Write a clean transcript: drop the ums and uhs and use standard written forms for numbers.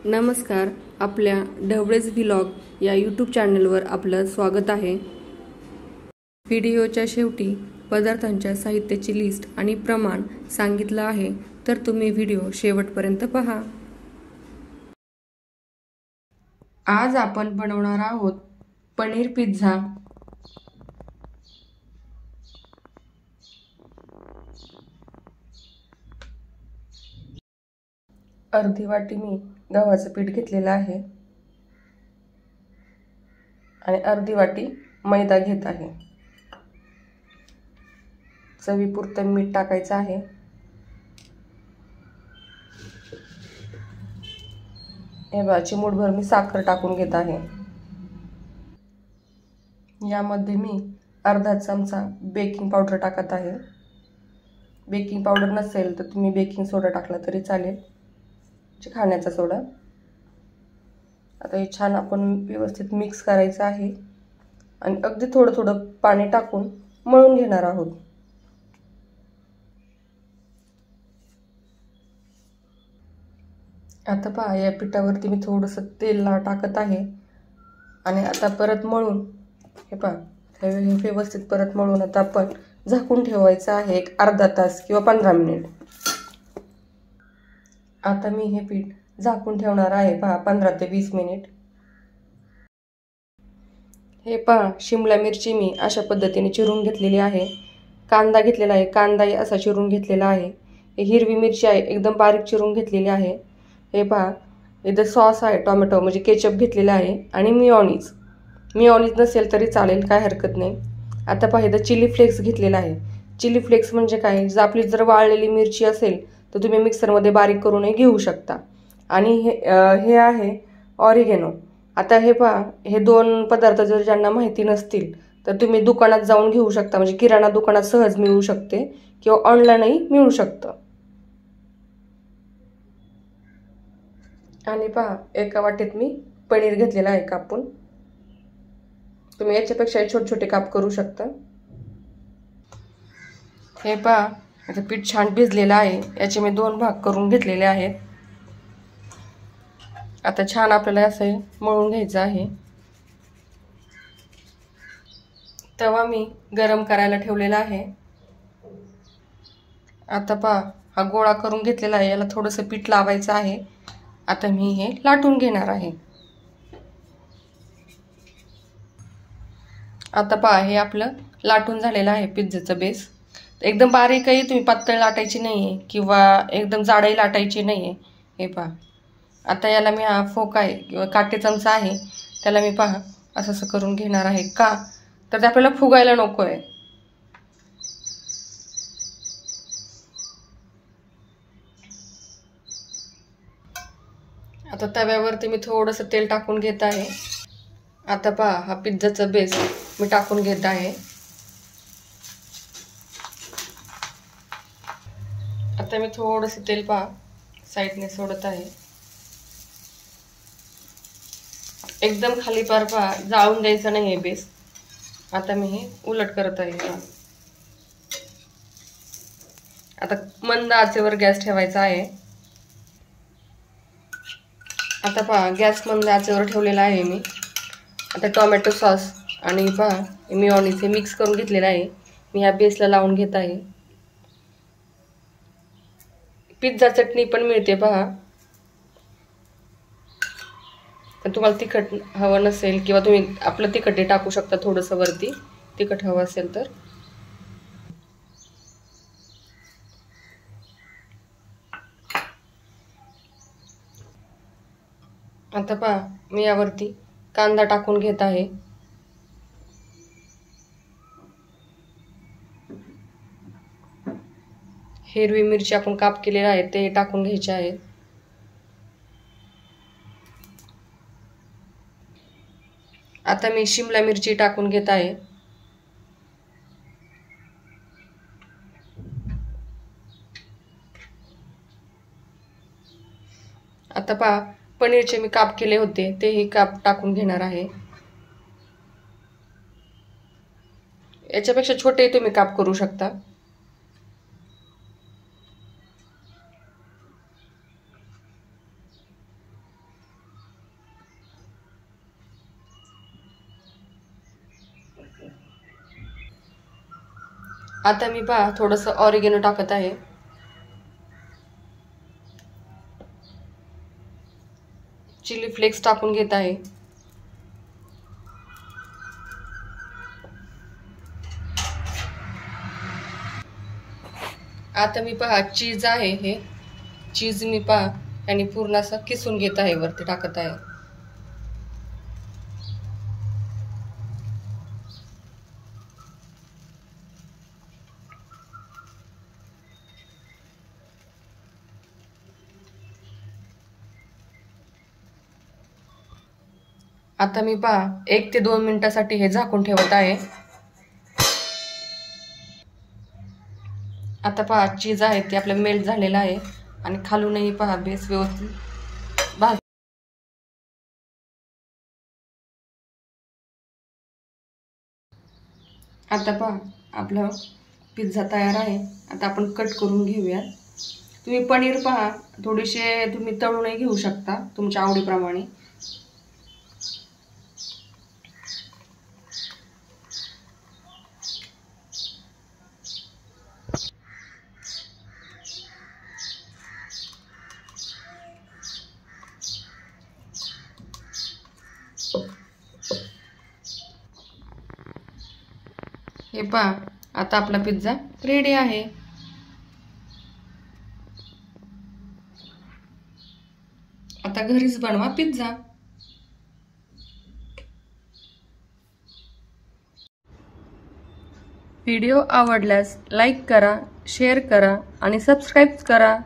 नमस्कार, आपल्या ढवळेच व्लॉग या यूट्यूब चॅनलवर आपलं स्वागत आहे। व्हिडिओच्या शेवटी पदार्थांच्या साहित्याची लिस्ट आणि प्रमाण सांगितलं आहे, तर तुम्ही व्हिडिओ शेवटपर्यंत पहा। आज आपण बनवणार आहोत पनीर पिझ्झा। अर्धी वाटी मी गव्हाचं पीठ घेतलेलं आहे आणि अर्धी वाटी मैदा घेत आहे। चवीपुरतं मीठ टाकायचं आहे। हे बघा, चिमूटभर मी साखर टाकून घेत आहे। यामध्ये मी अर्धा चमचा बेकिंग पावडर टाकत आहे। बेकिंग पावडर नसेल तर तुम्ही बेकिंग सोडा टाकला तरी चालेल, खाण्याचा सोडा। आता हे छान आपण व्यवस्थित मिक्स करायचं आहे आणि अगदी थोडं थोडं पाणी टाकून मळून घेणार आहोत। आता पहा, या पिठावरती मी थोडंसं तेल टाकत आहे आणि आता परत मळून हे पहा, हे व्यवस्थित परत मळून आता आपण झाकून ठेवायचं आहे एक अर्धा तास किंवा 15 मिनिट। आता मी हे पीठ झाकून ठेवणार आहे पहा 15 ते 20 मिनिट। हे पहा, शिमला मिरची मी अशा पद्धतीने चिरून घेतलेली आहे। कांदा घेतलेला आहे, कांदाही असा चिरून घेतलेला आहे। हे हिरवी मिरची आहे, एकदम बारीक चिरून घेतलेली आहे। हे पहा, इथं सॉस आहे, टोमॅटो म्हणजे केचप घेतलेला आहे आणि मिओनीज नसेल तरी चालेल, काय हरकत नाही। आता पहा, इथं चिली फ्लेक्स घेतलेला आहे। चिली फ्लेक्स म्हणजे काय, जर आपली वाळलेली मिरची असेल तर तुम्ही मिक्सरमध्ये बारीक करूनही घेऊ शकता। आणि हे आहे ऑरिगेनो। आता हे पहा, हे दोन पदार्थ जर ज्यांना माहिती नसतील तर तुम्ही दुकानात जाऊन घेऊ शकता, म्हणजे किराणा दुकानात सहज मिळू शकते किंवा ऑनलाईनही मिळू शकतं। आणि पहा, एका वाटीत मी पनीर घेतलेला आहे कापून। तुम्ही याच्यापेक्षा छोटे छोटे काप करू शकता। हे पहा, आता पीठ छान भिजलेलं आहे। याचे मी 2 भाग करून घेतलेले आहेत। आता छान आपल्याला असं मळून घ्यायचं आहे। तवा मी गरम करायला ठेवलेला आहे। आता पहा, हा गोळा करून घेतलेला आहे, याला थोडंसं पीठ लावायचं आहे। आता मी हे लाटून घेणार आहे। आता पहा, हे आपलं लाटून झालेलं आहे पिझ्झाचं बेस। एकदम बारीकही तुम्ही पातळ लाटायची नाहीये किंवा एकदम जाडही लाटायची नाहीये। हे पहा, आता याला मी हा फोक आहे किंवा काटे चमचा आहे, त्याला मी पहा असं असं करून घेणार आहे। का तर ते आपल्याला फुगायला नको आहे। आता तव्यावरती मी थोडंसं तेल टाकून घेत आहे। आता पहा, हा पिझ्झाचा बेस मी टाकून घेत आहे। आता मी थोडंसं तेल पहा साईडने सोडत आहे। एकदम खाली पार पहा, जाळून द्यायचं नाही आहे बेस। आता मी हे उलट करत आहे। आता मंद आचेवर गॅस ठेवायचा आहे। आता पहा, गॅस मंद आचेवर ठेवलेला आहे मी। आता टोमॅटो सॉस आणि पहा मिओनीज हे मिक्स करून घेतलेलं आहे, मी ह्या बेसला लावून घेत आहे। पिझ्झा चटणी पण मिळते पहा। तर तुम्हाला तिखट हवं नसेल किंवा तुम्ही आपलं तिखटही टाकू शकता थोडंसं वरती, तिखट हवं असेल तर। आता पहा, मी यावरती कांदा टाकून घेत आहे। हिरवी मिरची आपण काप केलेला आहे ते टाकून घ्यायचे आहे। आता मी शिमला मिरची टाकून घेत आहे। आता पहा, पनीरचे मी काप केले होते तेही काप टाकून घेणार आहे। याच्यापेक्षा छोटे तुम्ही काप करू शकता। आता मी पहा थोडंसं ऑरिगेनो टाकत आहे. चिली फ्लेक्स टाकून घेत आहे. आता मी पहा चीज आहे, हे चीज मी पहा आणि पूर्ण असं किसून घेत आहे, वरती टाकत आहे. आता मी पहा 1 ते 2 मिनिटासाठी हे झाकून ठेवत आहे. आता पहा चीज आहे ते आपलं मेल्ट झालेलं आहे आणि खालूनही पहा बेस व्यवस्थित भाज. आता पहा आपला पिझ्झा तयार आहे. आता आपण कट करून घेऊया. तुम्ही पनीर पहा थोडेसे तुम्ही तळूनही घेऊ शकता तुमच्या आवडीप्रमाणे. हे पहा आता आपला पिझ्झा रेडी आहे. आता घरीच बनवा पिझ्झा. व्हिडिओ आवडल्यास लाईक करा, शेअर करा आणि सबस्क्राईब करा.